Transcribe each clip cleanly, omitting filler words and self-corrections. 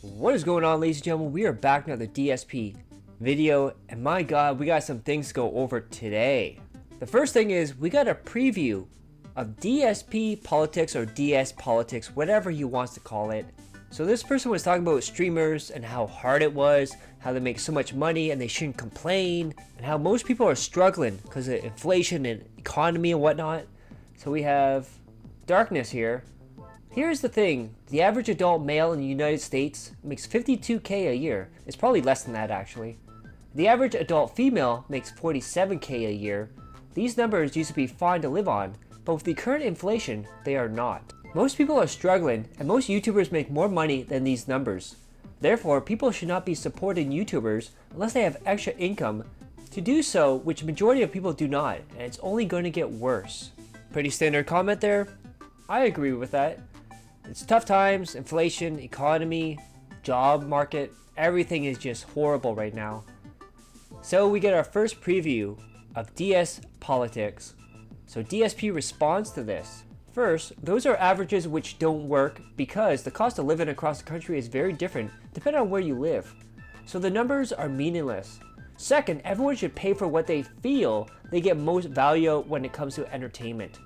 What is going on, ladies and gentlemen? We are back with another DSP video, and my god, we got some things to go over today. The first thing is, we got a preview of DSP politics, or DS politics, whatever you want to call it. So this person was talking about streamers and how hard it was, how they make so much money and they shouldn't complain, and how most people are struggling because of inflation and economy and whatnot. So we have darkness here. Here's the thing, the average adult male in the United States makes $52K a year. It's probably less than that actually. The average adult female makes $47K a year. These numbers used to be fine to live on, but with the current inflation, they are not. Most people are struggling, and most YouTubers make more money than these numbers. Therefore, people should not be supporting YouTubers unless they have extra income to do so, which majority of people do not, and it's only going to get worse. Pretty standard comment there. I agree with that. It's tough times, inflation, economy, job market, everything is just horrible right now. So we get our first preview of DS politics. So DSP responds to this. First, those are averages which don't work because the cost of living across the country is very different depending on where you live. So the numbers are meaningless. Second, everyone should pay for what they feel they get most value when it comes to entertainment.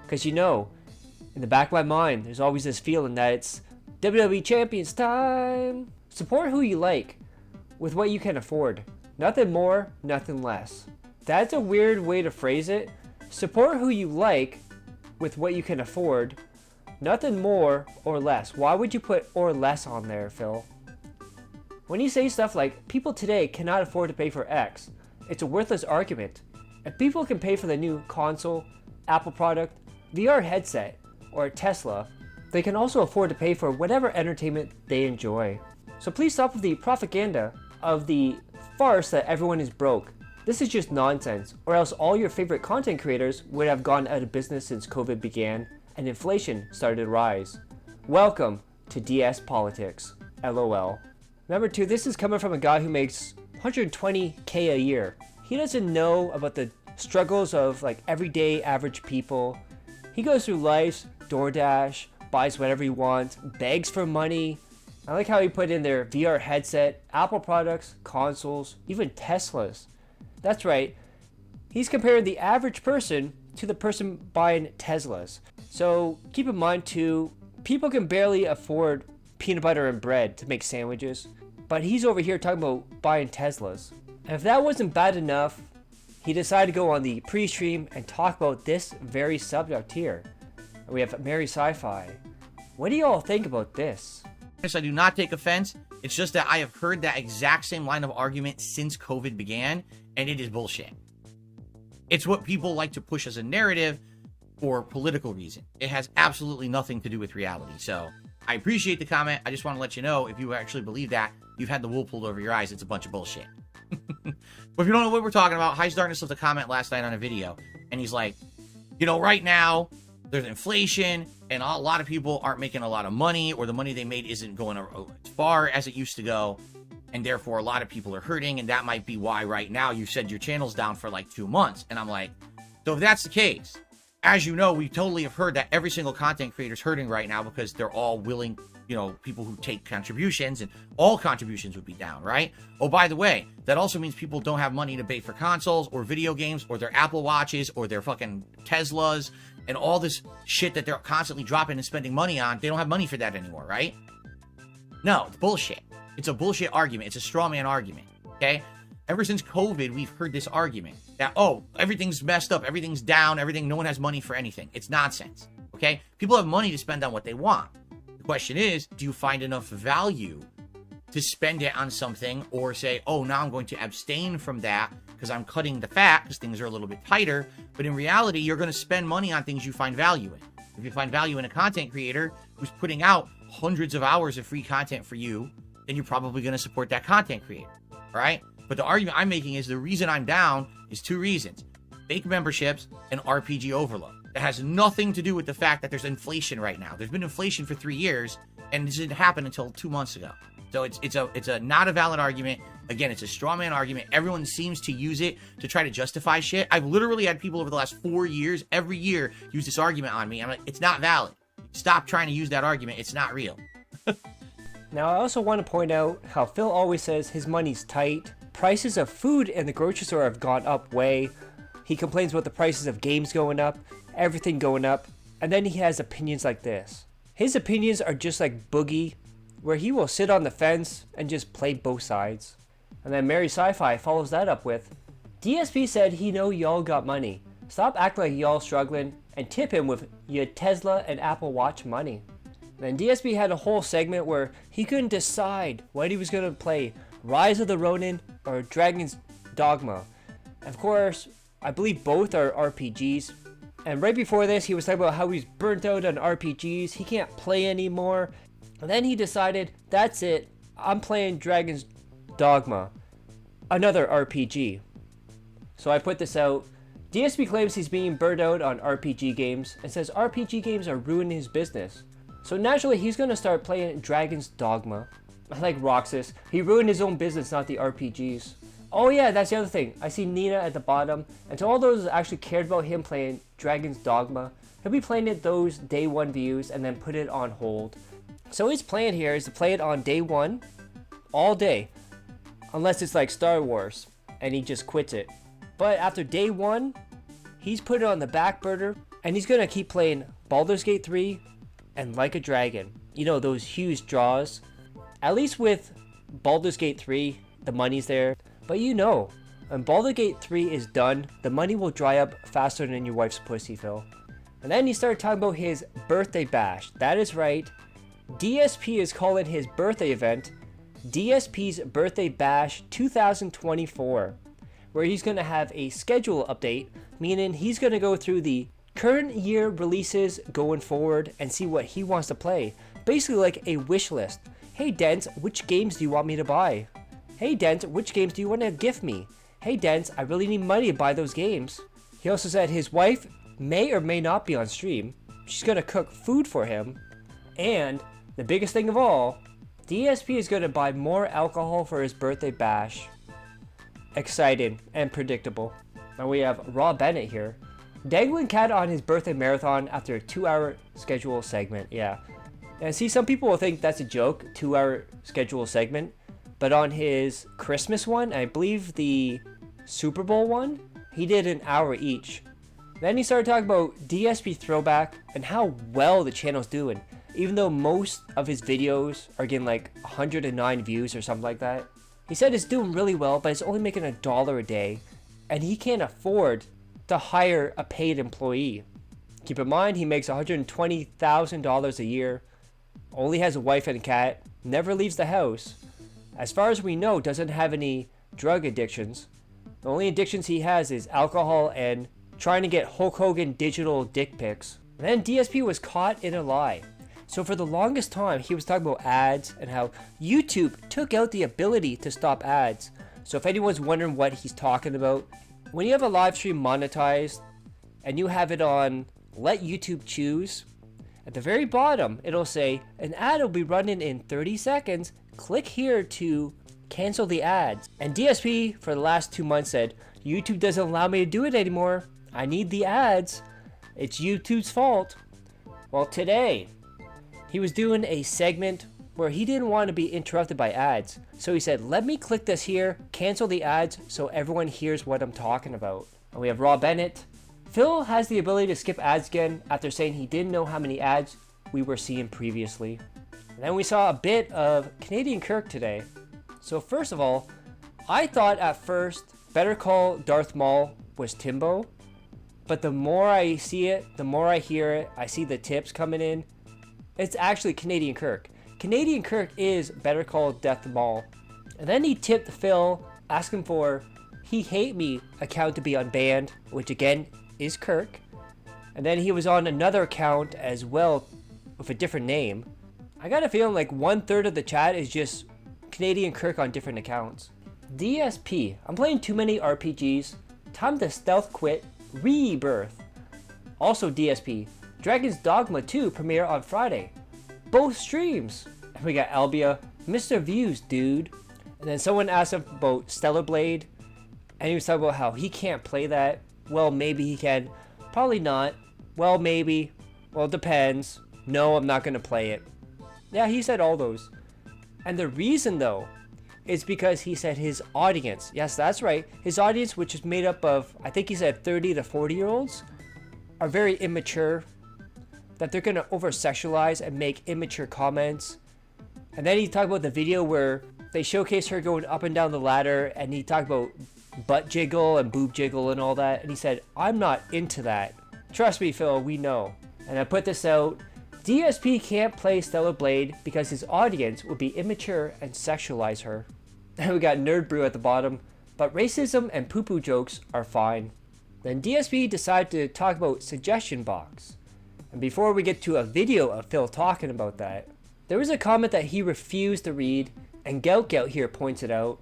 Because you know, in the back of my mind, there's always this feeling that it's WWE Champions time. Support who you like with what you can afford. Nothing more, nothing less. That's a weird way to phrase it. Support who you like with what you can afford. Nothing more or less. Why would you put or less on there, Phil? When you say stuff like, people today cannot afford to pay for X, it's a worthless argument. If people can pay for the new console, Apple product, VR headset, or a Tesla, they can also afford to pay for whatever entertainment they enjoy. So please stop with the propaganda of the farce that everyone is broke. This is just nonsense, or else all your favorite content creators would have gone out of business since COVID began and inflation started to rise. Welcome to DS Politics, LOL. Number 2, this is coming from a guy who makes 120K a year. He doesn't know about the struggles of like everyday average people. He goes through life, DoorDash, buys whatever he wants, begs for money. I like how he put in there VR headset, Apple products, consoles, even Teslas. That's right, he's comparing the average person to the person buying Teslas. So keep in mind too, people can barely afford peanut butter and bread to make sandwiches, but he's over here talking about buying Teslas. And if that wasn't bad enough, he decided to go on the pre-stream and talk about this very subject here. We have Mary Sci-Fi. What do you all think about this? Yes, I do not take offense. It's just that I have heard that exact same line of argument since COVID began, and it is bullshit. It's what people like to push as a narrative for political reason. It has absolutely nothing to do with reality. So I appreciate the comment. I just want to let you know, if you actually believe that, you've had the wool pulled over your eyes. It's a bunch of bullshit. But if you don't know what we're talking about, High's Darkness left a comment last night on a video, and he's like, you know, right now, there's inflation, and a lot of people aren't making a lot of money, or the money they made isn't going as far as it used to go, and therefore a lot of people are hurting, and that might be why right now you said your channel's down for like 2 months. And I'm like, so if that's the case, as you know, we totally have heard that every single content creator's hurting right now because they're all willing, you know, people who take contributions, and all contributions would be down, right? Oh, by the way, that also means people don't have money to pay for consoles or video games or their Apple Watches or their fucking Teslas and all this shit that they're constantly dropping and spending money on. They don't have money for that anymore, right? No, it's bullshit. It's a bullshit argument. It's a straw man argument, okay? Ever since COVID, we've heard this argument that, oh, everything's messed up, everything's down, no one has money for anything. It's nonsense, okay? People have money to spend on what they want. The question is, do you find enough value to spend it on something, or say, oh, now I'm going to abstain from that because I'm cutting the fat because things are a little bit tighter. But in reality, you're going to spend money on things you find value in. If you find value in a content creator who's putting out hundreds of hours of free content for you, then you're probably going to support that content creator, all right? But the argument I'm making is the reason I'm down is 2 reasons: fake memberships and RPG overload. It has nothing to do with the fact that there's inflation right now. There's been inflation for 3 years, and this didn't happen until 2 months ago. So it's a not a valid argument. Again, it's a straw man argument. Everyone seems to use it to try to justify shit. I've literally had people over the last 4 years, every year, use this argument on me. I'm like, it's not valid. Stop trying to use that argument. It's not real. Now I also want to point out how Phil always says his money's tight. Prices of food in the grocery store have gone up way. He complains about the prices of games going up, everything going up, and then he has opinions like this. His opinions are just like Boogie, where he will sit on the fence and just play both sides. And then Mary Sci-Fi follows that up with, DSP said he know y'all got money. Stop acting like y'all struggling and tip him with your Tesla and Apple Watch money. Then DSP had a whole segment where he couldn't decide what he was going to play, Rise of the Ronin or Dragon's Dogma. Of course, I believe both are RPGs. And right before this, he was talking about how he's burnt out on RPGs, he can't play anymore. And then he decided, that's it, I'm playing Dragon's Dogma, another RPG. So I put this out. DSP claims he's being burnt out on RPG games and says RPG games are ruining his business. So naturally, he's going to start playing Dragon's Dogma. Like Roxas, he ruined his own business, not the RPGs. Oh yeah, that's the other thing. I see Nina at the bottom. And to all those that actually cared about him playing Dragon's Dogma, he'll be playing it those day one views and then put it on hold. So his plan here is to play it on day one, all day. Unless it's like Star Wars, and he just quits it. But after day one, he's put it on the back burner, and he's gonna keep playing Baldur's Gate 3 and Like a Dragon. You know, those huge draws. At least with Baldur's Gate 3, the money's there. But you know, when Baldur's Gate 3 is done, the money will dry up faster than your wife's pussy, Phil. And then he started talking about his birthday bash. That is right. DSP is calling his birthday event DSP's Birthday Bash 2024. Where he's going to have a schedule update, meaning he's going to go through the current year releases going forward and see what he wants to play. Basically like a wish list. Hey Dents, which games do you want me to buy? Hey Dents, which games do you want to gift me? Hey Dents, I really need money to buy those games. He also said his wife may or may not be on stream. She's going to cook food for him. And the biggest thing of all, DSP is going to buy more alcohol for his birthday bash. Exciting and predictable. Now we have Raw Bennett here. Dangling cat on his birthday marathon after a 2-hour schedule segment. Yeah. And see, some people will think that's a joke, 2-hour schedule segment. But on his Christmas one, I believe the Super Bowl one, he did an hour each. Then he started talking about DSP Throwback and how well the channel's doing. Even though most of his videos are getting like 109 views or something like that. He said it's doing really well, but it's only making $1 a day, and he can't afford to hire a paid employee. Keep in mind, he makes $120,000 a year, only has a wife and a cat, never leaves the house. As far as we know, doesn't have any drug addictions. The only addictions he has is alcohol and trying to get Hulk Hogan digital dick pics. And then DSP was caught in a lie. So for the longest time, he was talking about ads and how YouTube took out the ability to stop ads. So if anyone's wondering what he's talking about, when you have a live stream monetized and you have it on Let YouTube Choose, at the very bottom, it'll say, an ad will be running in 30 seconds. Click here to cancel the ads. And DSP for the last 2 months said, YouTube doesn't allow me to do it anymore. I need the ads. It's YouTube's fault. Well, today, he was doing a segment where he didn't want to be interrupted by ads. So he said, let me click this here, cancel the ads so everyone hears what I'm talking about. And we have Raw Bennett. Phil has the ability to skip ads again after saying he didn't know how many ads we were seeing previously. And then we saw a bit of Canadian Kirk today. So first of all, I thought at first Better Call Darth Maul was Timbo. But the more I see it, the more I hear it, I see the tips coming in. It's actually Canadian Kirk. Canadian Kirk is Better Call Darth Maul. And then he tipped Phil, asking for He Hate Me account to be unbanned, which again is Kirk. And then he was on another account as well with a different name. I got a feeling like 1/3 of the chat is just Canadian Kirk on different accounts. DSP, I'm playing too many RPGs. Time to stealth quit. Rebirth. Also DSP, Dragon's Dogma 2 premiere on Friday. Both streams. And we got Albia, Mr. Views, dude. And then someone asked him about Stellar Blade. And he was talking about how he can't play that. Well, maybe he can. Probably not. Well, maybe. Well, it depends. No, I'm not going to play it. Yeah, he said all those. And the reason though is because he said his audience, yes, that's right, his audience, which is made up of, I think he said 30 to 40-year-olds, are very immature, that they're gonna over-sexualize and make immature comments. And then he talked about the video where they showcase her going up and down the ladder, and he talked about butt jiggle and boob jiggle and all that, and he said, I'm not into that. Trust me, Phil, we know. And I put this out, DSP can't play Stellar Blade because his audience would be immature and sexualize her. And we got Nerd Brew at the bottom, but racism and poo-poo jokes are fine. Then DSP decided to talk about suggestion box. And before we get to a video of Phil talking about that, there was a comment that he refused to read, and Gout here points it out.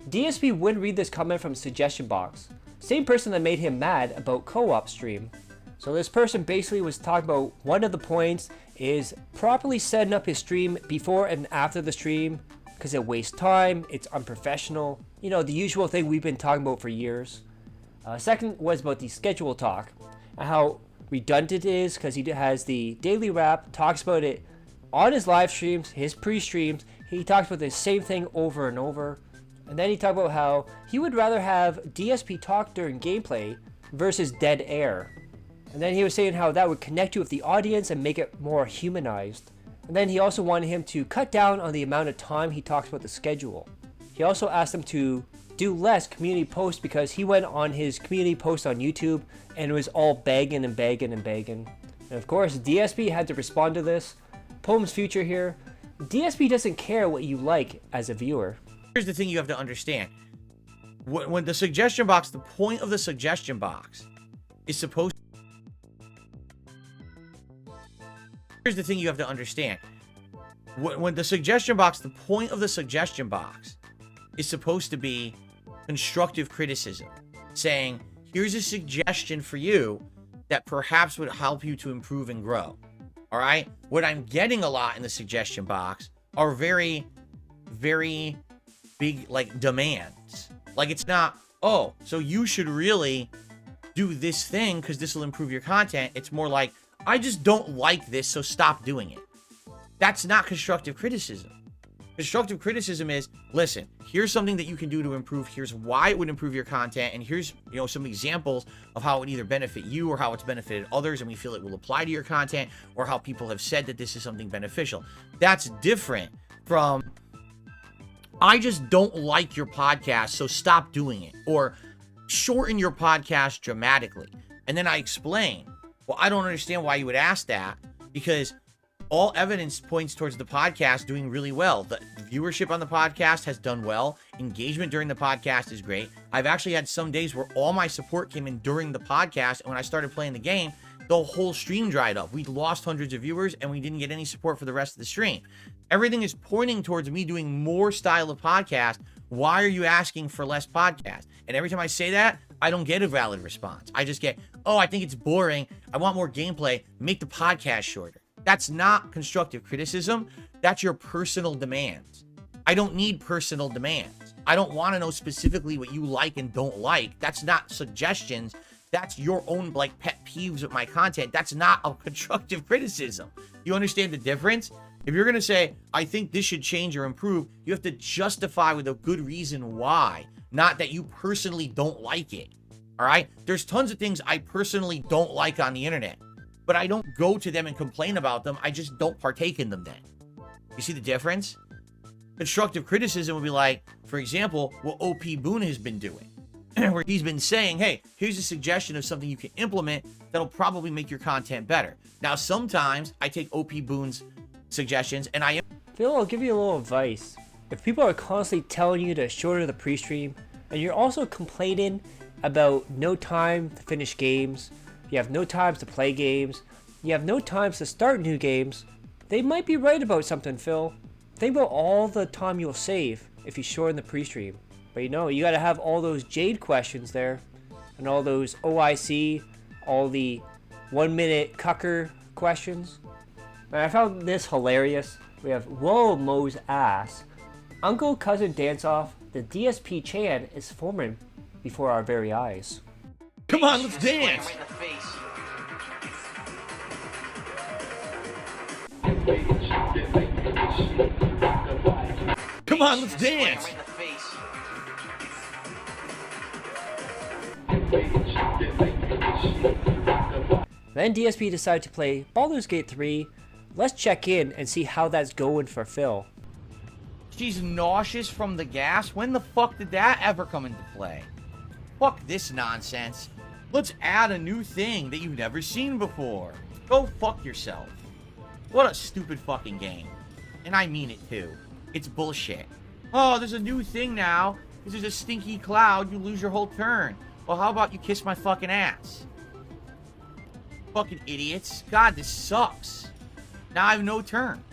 DSP wouldn't read this comment from suggestion box. Same person that made him mad about co-op stream. So this person basically was talking about one of the points is properly setting up his stream before and after the stream, because it wastes time, it's unprofessional, you know, the usual thing we've been talking about for years. Second was about the schedule talk, and how redundant it is because he has the daily wrap, talks about it on his live streams, his pre-streams, he talks about the same thing over and over. And then he talked about how he would rather have DSP talk during gameplay versus dead air. And then he was saying how that would connect you with the audience and make it more humanized. And then he also wanted him to cut down on the amount of time he talks about the schedule. He also asked him to do less community posts because he went on his community post on YouTube and it was all begging and begging and begging. And of course, DSP had to respond to this. Poem's future here. DSP doesn't care what you like as a viewer. Here's the thing you have to understand. When the suggestion box, the point of the suggestion box is supposed to... Here's the thing you have to understand. When the suggestion box, the point of the suggestion box is supposed to be constructive criticism. Saying, here's a suggestion for you that perhaps would help you to improve and grow. All right? What I'm getting a lot in the suggestion box are very, very big, like, demands. Like, it's not, oh, so you should really do this thing because this will improve your content. It's more like, I just don't like this, so stop doing it. That's not constructive criticism. Constructive criticism is, listen, here's something that you can do to improve. Here's why it would improve your content. And here's, you know, some examples of how it would either benefit you or how it's benefited others. And we feel it will apply to your content, or how people have said that this is something beneficial. That's different from, I just don't like your podcast, so stop doing it. Or shorten your podcast dramatically. And then I explain, well, I don't understand why you would ask that, because all evidence points towards the podcast doing really well. The viewership on the podcast has done well. Engagement during the podcast is great. I've actually had some days where all my support came in during the podcast, and when I started playing the game, the whole stream dried up. We lost hundreds of viewers, and we didn't get any support for the rest of the stream. Everything is pointing towards me doing more style of podcast. Why are you asking for less podcast? And every time I say that, I don't get a valid response. I just get, oh, I think it's boring. I want more gameplay. Make the podcast shorter. That's not constructive criticism. That's your personal demands. I don't need personal demands. I don't want to know specifically what you like and don't like. That's not suggestions. That's your own, like, pet peeves with my content. That's not a constructive criticism. You understand the difference? If you're going to say, I think this should change or improve, you have to justify with a good reason why, not that you personally don't like it. All right? There's tons of things I personally don't like on the internet, but I don't go to them and complain about them. I just don't partake in them then. You see the difference? Constructive criticism would be like, for example, what OP Boone has been doing, where he's been saying, hey, here's a suggestion of something you can implement that'll probably make your content better. Now, sometimes I take OP Boone's suggestions and Phil, I'll give you a little advice. If people are constantly telling you to shorten the pre-stream, and you're also complaining about no time to finish games, you have no times to play games, you have no times to start new games, they might be right about something, Phil. Think about all the time you'll save if you shorten the pre-stream. But you know, you gotta have all those Jade questions there, and all those OIC, all the 1 minute cucker questions. And I found this hilarious. We have Whoa Mo's ass. Uncle Cousin Dance Off, the DSP Chan is forming before our very eyes. Come on, let's dance! Come on, let's dance. Then DSP decided to play Baldur's Gate 3. Let's check in and see how that's going for Phil. She's nauseous from the gas? When the fuck did that ever come into play? Fuck this nonsense. Let's add a new thing that you've never seen before. Go fuck yourself. What a stupid fucking game. And I mean it too. It's bullshit. Oh, there's a new thing now. Because there's a stinky cloud, you lose your whole turn. Well, how about you kiss my fucking ass? Fucking idiots. God, this sucks. Now I have no turn.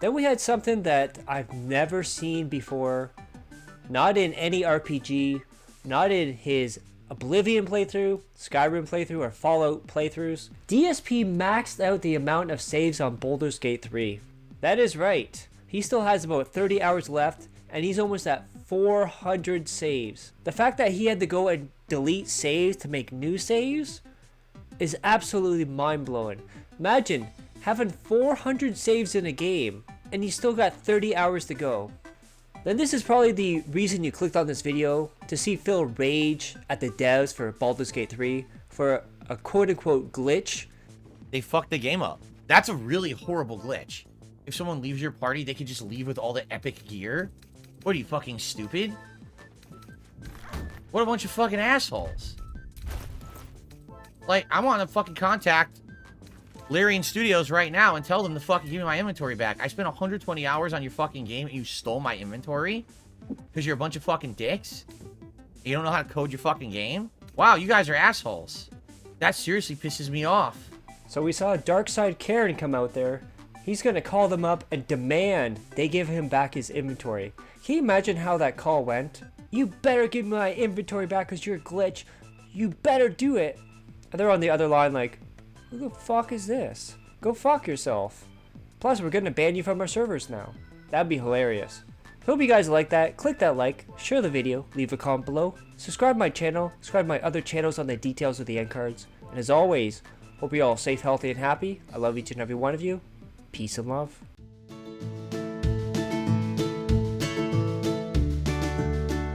Then we had something that I've never seen before. Not in any RPG. Not in his Oblivion playthrough, Skyrim playthrough, or Fallout playthroughs. DSP maxed out the amount of saves on Baldur's Gate 3. That is right. He still has about 30 hours left, and he's almost at 400 saves. The fact that he had to go and delete saves to make new saves is absolutely mind-blowing. Imagine having 400 saves in a game, and you still got 30 hours to go. Then this is probably the reason you clicked on this video, to see Phil rage at the devs for Baldur's Gate 3 for a quote-unquote glitch. They fucked the game up. That's a really horrible glitch. If someone leaves your party, they can just leave with all the epic gear? What are you, fucking stupid? What a bunch of fucking assholes. Like, I want to fucking contact Larian Studios right now and tell them to fucking give me my inventory back. I spent 120 hours on your fucking game and you stole my inventory? Because you're a bunch of fucking dicks? You don't know how to code your fucking game? Wow, you guys are assholes. That seriously pisses me off. So we saw Darkside Karen come out there. He's going to call them up and demand they give him back his inventory. Can you imagine how that call went? You better give me my inventory back because you're a glitch. You better do it. And they're on the other line like, who the fuck is this? Go fuck yourself. Plus, we're gonna ban you from our servers now. That'd be hilarious. Hope you guys like that. Click that like, share the video, leave a comment below, subscribe my channel, subscribe my other channels on the details of the end cards. And as always, hope you're all safe, healthy, and happy. I love each and every one of you. Peace and love.